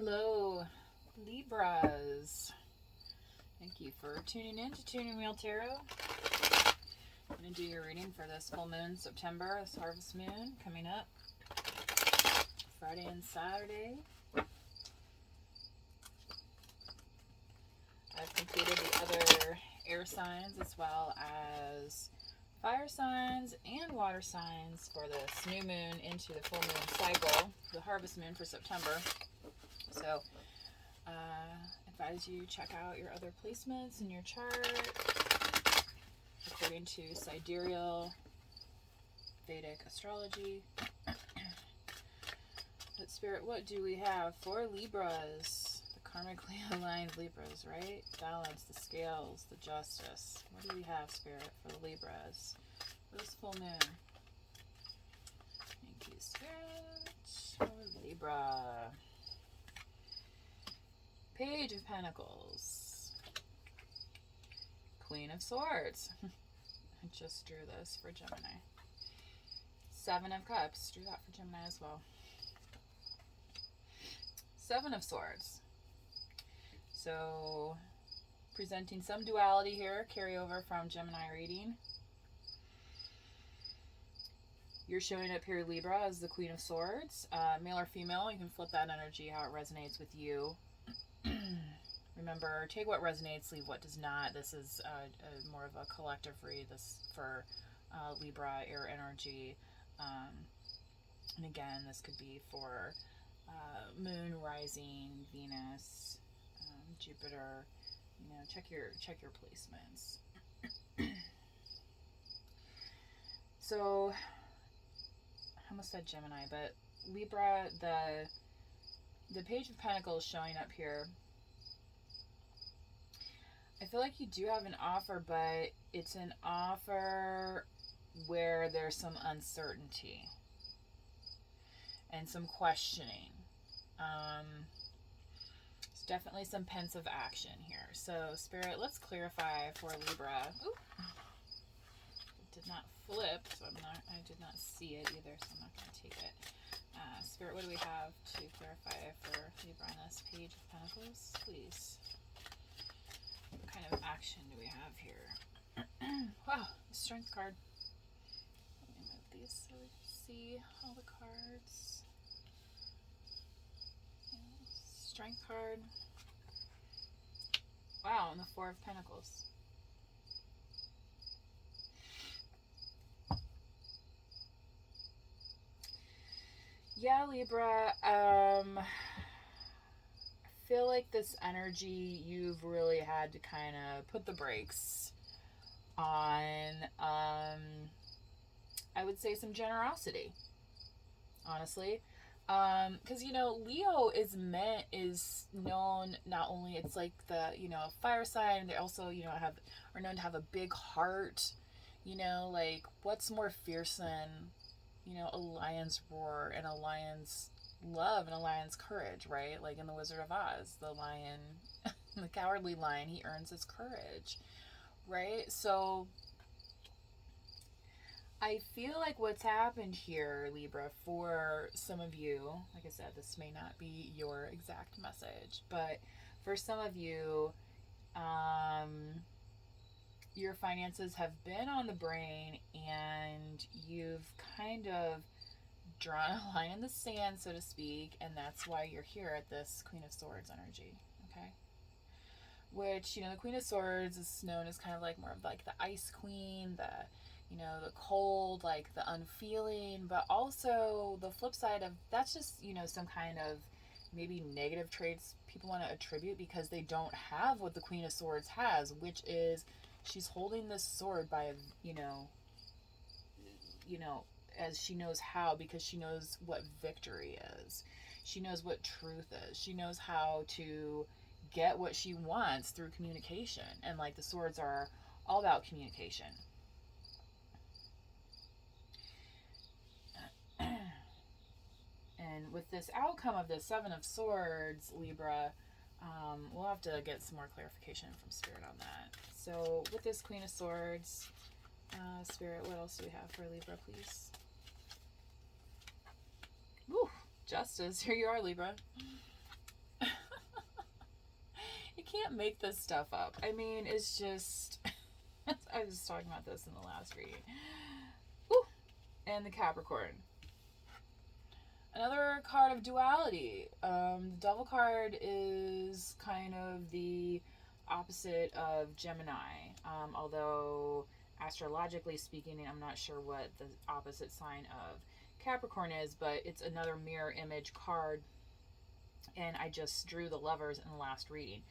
Hello, Libras. Thank you for tuning in to Tuning Wheel Tarot. I'm going to do your reading for this full moon, September, this harvest moon coming up Friday and Saturday. I've completed the other air signs as well as fire signs and water signs for this new moon into the full moon cycle, the harvest moon for September. So, advise you check out your other placements in your chart according to sidereal Vedic astrology. But Spirit, what do we have for Libras? The karmically aligned Libras, right? Balance, the scales, the justice. What do we have, Spirit, for the Libras for this full moon? Thank you, Spirit. For Libra. Page of Pentacles. Queen of Swords. I just drew this for Gemini. Seven of Cups. Drew that for Gemini as well. Seven of Swords. So, presenting some duality here. Carryover from Gemini reading. You're showing up here, Libra, as the Queen of Swords. Male or female, you can flip that energy how it resonates with you. Remember, take what resonates, leave what does not. This is more of a collective read. This for Libra air energy, and again, this could be for Moon, Rising, Venus, Jupiter. You know, check your placements. So, I almost said Gemini, but Libra, the Page of Pentacles showing up here. I feel like you do have an offer, but it's an offer where there's some uncertainty and some questioning. There's definitely some pensive action here. So, Spirit, let's clarify for Libra. Ooh. It did not flip, so I did not see it either, so I'm not going to take it. Spirit, what do we have to clarify for Libra on this Page of Pentacles? Please. What kind of action do we have here? Wow, the Strength card. Let me move these so we can see all the cards. Strength card. Wow, and the Four of Pentacles. Yeah, Libra, I feel like this energy, you've really had to kind of put the brakes on, I would say some generosity, honestly. Because, you know, Leo is known, not only, it's like the, you know, fire sign, they also, you know, are known to have a big heart, you know, like, what's more fierce than, you know, a lion's roar and a lion's love and a lion's courage, right? Like in The Wizard of Oz, the lion, the cowardly lion, he earns his courage, right? So I feel like what's happened here, Libra, for some of you, like I said, this may not be your exact message, but for some of you, your finances have been on the brain and you've kind of drawn a line in the sand, so to speak, and that's why you're here at this Queen of Swords energy, okay? Which, you know, the Queen of Swords is known as kind of like more of like the ice queen, the, you know, the cold, like the unfeeling, but also the flip side of that's just, you know, some kind of maybe negative traits people want to attribute because they don't have what the Queen of Swords has, which is she's holding this sword by, you know, as she knows how, because she knows what victory is. She knows what truth is. She knows how to get what she wants through communication. And like the swords are all about communication. And with this outcome of the Seven of Swords, Libra, we'll have to get some more clarification from Spirit on that. So with this Queen of Swords, Spirit, what else do we have for Libra, please? Woo, Justice. Here you are, Libra. can't make this stuff up. I mean, it's just, I was talking about this in the last reading. Ooh, and the Capricorn. Another card of duality. The Devil card is kind of the opposite of Gemini. Although astrologically speaking, I'm not sure what the opposite sign of Capricorn is, but it's another mirror image card. And I just drew the Lovers in the last reading.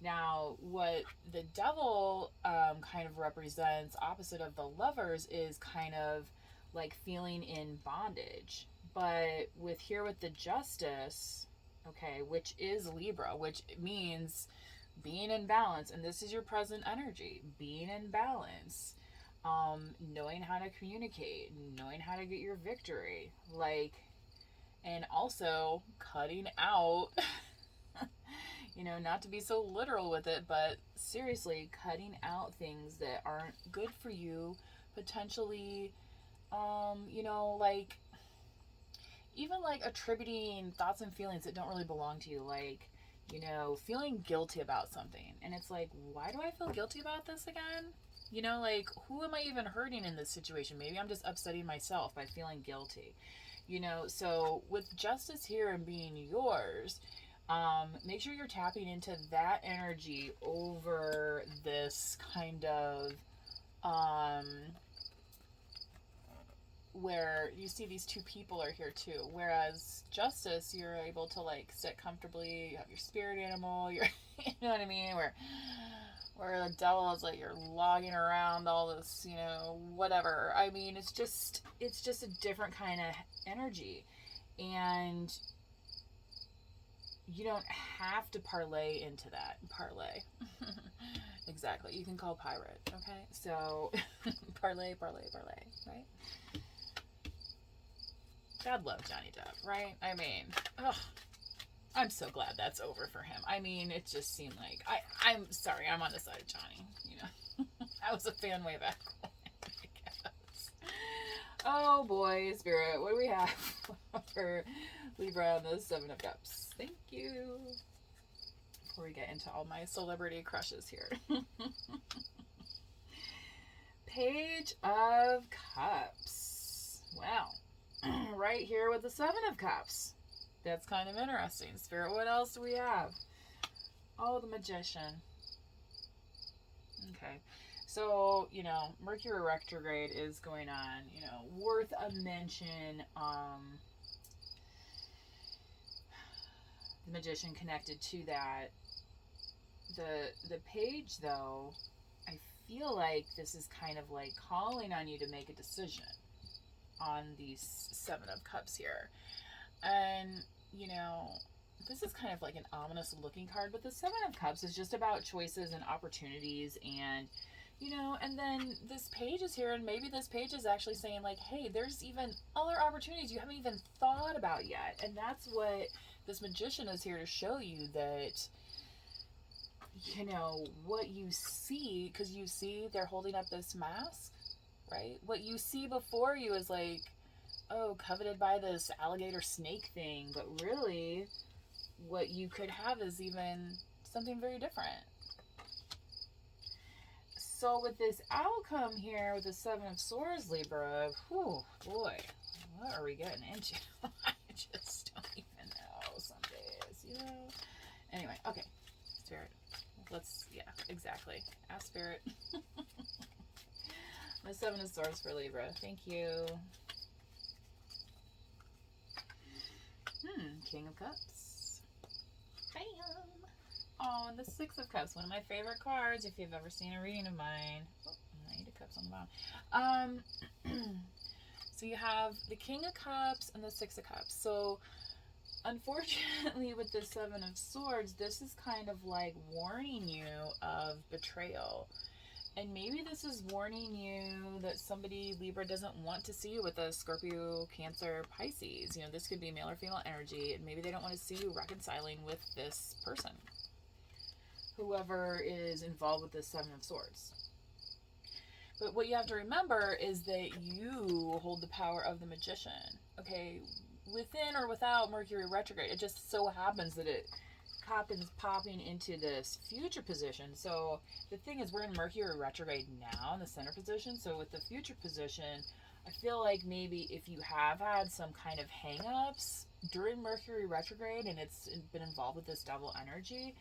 Now, what the Devil kind of represents, opposite of the Lovers, is kind of like feeling in bondage. But with the Justice, okay, which is Libra, which means being in balance, and this is your present energy, being in balance, knowing how to communicate, knowing how to get your victory, like, and also cutting out, not to be so literal with it, but seriously, cutting out things that aren't good for you, potentially, like, even like attributing thoughts and feelings that don't really belong to you, like, feeling guilty about something. And it's like, why do I feel guilty about this again? Like, who am I even hurting in this situation? Maybe I'm just upsetting myself by feeling guilty. So with Justice here and being yours, make sure you're tapping into that energy over this kind of, where you see these two people are here too. Whereas Justice, you're able to like sit comfortably, you have your spirit animal, you know what I mean? Where the Devil is like you're logging around all this, whatever. I mean, it's just a different kind of energy. And you don't have to parlay into that. Parlay. Exactly. You can call pirate, okay? So, parlay, right? God love Johnny Depp, right? I mean, I'm so glad that's over for him. I mean, it just seemed like, I'm sorry, I'm on the side of Johnny, I was a fan way back when, I guess. Oh boy, Spirit, what do we have for Libra on the Seven of Cups? Thank you. Before we get into all my celebrity crushes here. Page of Cups. Wow. Right here with the Seven of Cups. That's kind of interesting. Spirit, what else do we have? Oh, the Magician. Okay. So, Mercury retrograde is going on, worth a mention. The Magician connected to that. The page, though, I feel like this is kind of like calling on you to make a decision on these Seven of Cups here. And, this is kind of like an ominous looking card, but the Seven of Cups is just about choices and opportunities, and, and then this page is here, and maybe this page is actually saying like, hey, there's even other opportunities you haven't even thought about yet. And that's what this Magician is here to show you, that, what you see, because you see they're holding up this mask, right? What you see before you is like, oh, coveted by this alligator snake thing, but really what you could have is even something very different. So with this outcome here with the Seven of Swords, Libra, whew, boy, what are we getting into? I just don't even know some days, Anyway, okay, Spirit, exactly. Ask Spirit. The Seven of Swords for Libra. Thank you. King of Cups. Bam! Oh, and the Six of Cups. One of my favorite cards, if you've ever seen a reading of mine. Oh, Knight of Cups on the bottom. So you have the King of Cups and the Six of Cups. So, unfortunately, with the Seven of Swords, this is kind of like warning you of betrayal. And maybe this is warning you that somebody, Libra, doesn't want to see you with a Scorpio, Cancer, Pisces. This could be male or female energy, and maybe they don't want to see you reconciling with this person, whoever is involved with this Seven of Swords. But what you have to remember is that you hold the power of the Magician, okay? Within or without Mercury retrograde, it just so happens that it popping into this future position. So the thing is, we're in Mercury retrograde now in the center position. So with the future position, I feel like maybe if you have had some kind of hang-ups during Mercury retrograde and it's been involved with this double energy,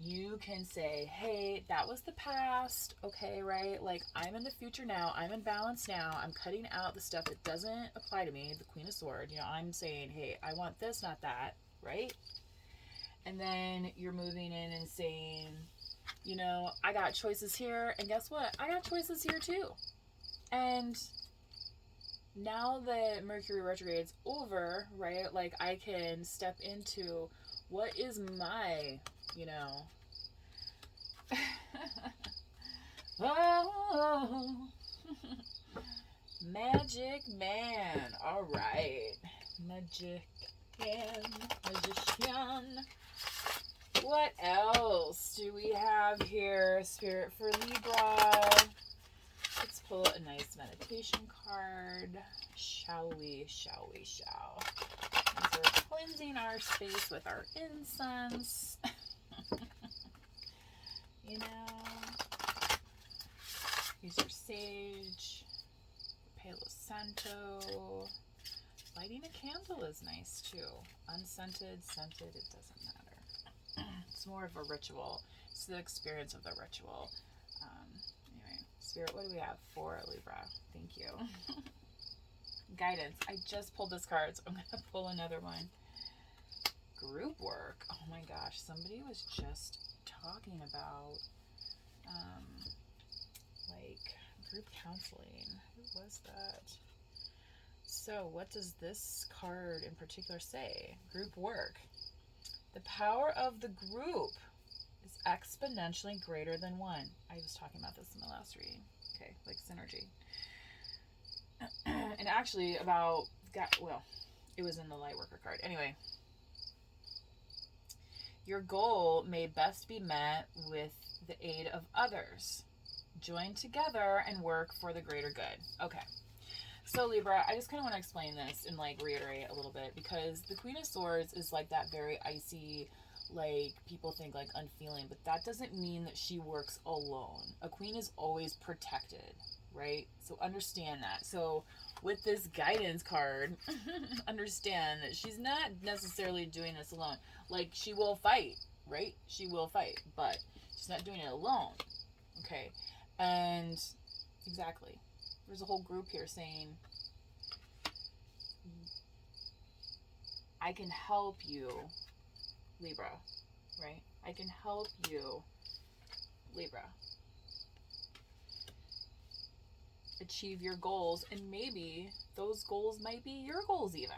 you can say, hey, that was the past, okay, right? Like, I'm in the future now. I'm in balance now. I'm cutting out the stuff that doesn't apply to me, the Queen of Swords. You know, I'm saying, hey, I want this, not that, right? And then you're moving in and saying, you know, I got choices here, and guess what? I got choices here too. And now that Mercury retrograde's over, right? Like, I can step into what is my, you know, oh, magic man. All right, magic man, magician. What else do we have here, Spirit, for Libra? Let's pull a nice meditation card. Shall we? Shall we? Shall. As we're cleansing our space with our incense. You know, use your sage, Palo Santo. Lighting a candle is nice too. Unscented, scented, it doesn't matter. It's more of a ritual. It's the experience of the ritual. Anyway, Spirit, what do we have for Libra? Thank you. Guidance. I just pulled this card, so I'm going to pull another one. Group work. Oh my gosh, somebody was just talking about like group counseling. Who was that? So what does this card in particular say? Group work. The power of the group is exponentially greater than one. I was talking about this in the last reading. Okay, like synergy. And actually it was in the light worker card. Anyway, your goal may best be met with the aid of others. Join together and work for the greater good. Okay. So Libra, I just kind of want to explain this and like reiterate a little bit, because the Queen of Swords is like that very icy, like people think like unfeeling, but that doesn't mean that she works alone. A queen is always protected, right? So understand that. So with this guidance card, understand that she's not necessarily doing this alone. Like, she will fight, right? She will fight, but she's not doing it alone. Okay. And exactly. There's a whole group here saying, I can help you, Libra, right? I can help you, Libra, achieve your goals, and maybe those goals might be your goals even,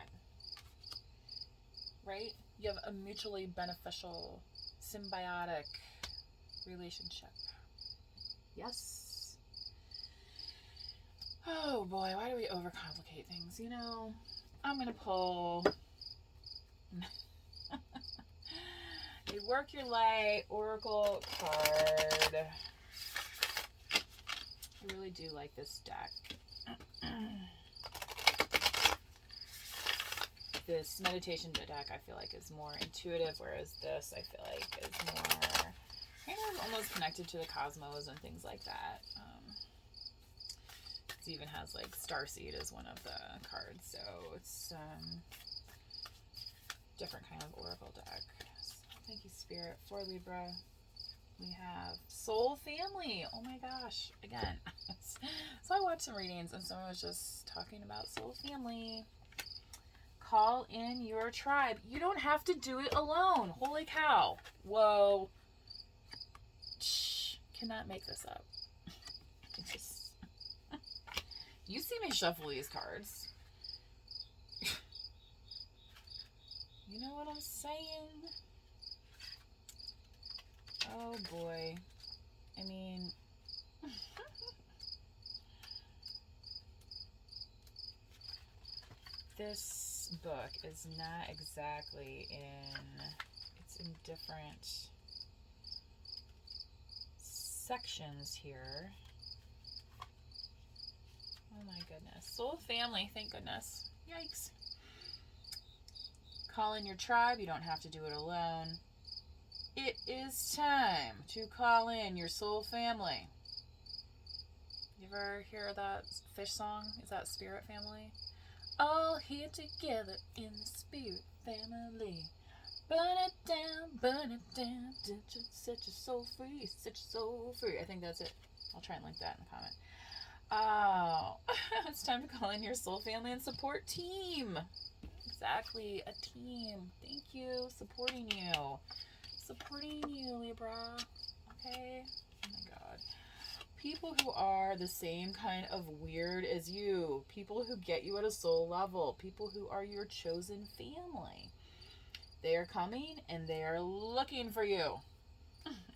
right? You have a mutually beneficial, symbiotic relationship. Yes. Oh boy, why do we overcomplicate things? You know, I'm going to pull a Work Your Light Oracle card. I really do like this deck. This meditation deck I feel like is more intuitive, whereas this I feel like is more kind of almost connected to the cosmos and things like that. It even has like Starseed as one of the cards, so it's different kind of oracle deck. So thank you, Spirit, for Libra. We have Soul Family. Oh my gosh, again. So I watched some readings and someone was just talking about Soul Family. Call in your tribe. You don't have to do it alone. Holy cow. Whoa. Cannot make this up. It's just... You see me shuffle these cards. You know what I'm saying? Oh boy. I mean... This book is not exactly it's in different sections here. Oh my goodness. Soul Family, thank goodness. Yikes. Call in your tribe. You don't have to do it alone. it is time to call in your soul family. You ever hear that fish song? Is that Spirit Family? All here together in the Spirit Family. Burn it down, set your soul free, set your soul free. I think that's it. I'll try and link that in the comment. Oh, it's time to call in your soul family and support team. Exactly, a team. Thank you, supporting you. Supporting you, Libra. Okay? Oh my god. People who are the same kind of weird as you. People who get you at a soul level. People who are your chosen family. They are coming and they are looking for you.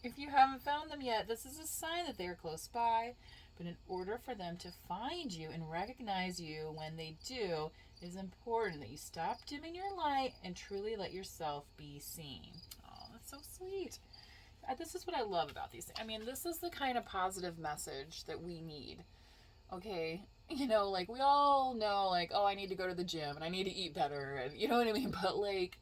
If you haven't found them yet, this is a sign that they are close by. But in order for them to find you and recognize you when they do, it is important that you stop dimming your light and truly let yourself be seen. Oh, that's so sweet. This is what I love about these things. I mean, this is the kind of positive message that we need. Okay? You know, like, we all know, like, oh, I need to go to the gym and I need to eat better. And you know what I mean? But, like,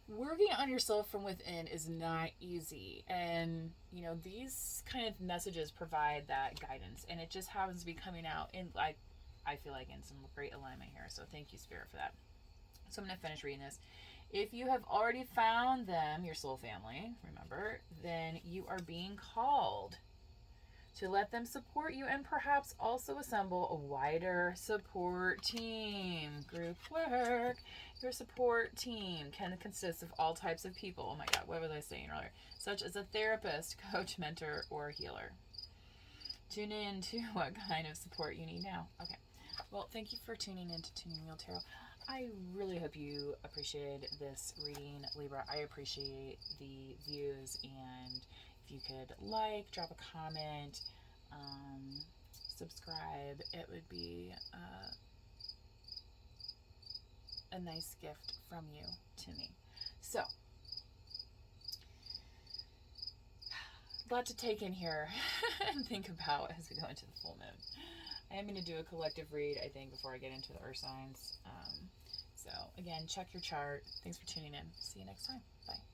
working on yourself from within is not easy. And, you know, these kind of messages provide that guidance. And it just happens to be coming out in, like, I feel like in some great alignment here. So thank you, Spirit, for that. So I'm going to finish reading this. If you have already found them, your soul family, remember, then you are being called to let them support you and perhaps also assemble a wider support team. Group work. Your support team can consist of all types of people. Oh my God, what was I saying earlier? Such as a therapist, coach, mentor, or healer. Tune in to what kind of support you need now. Okay. Well, thank you for tuning in to Tuning Wheel Tarot. I really hope you appreciated this reading, Libra. I appreciate the views, and if you could like, drop a comment, subscribe, it would be a nice gift from you to me. So, a lot to take in here and think about as we go into the full moon. I am going to do a collective read, I think, before I get into the earth signs. So, again, check your chart. Thanks for tuning in. See you next time. Bye.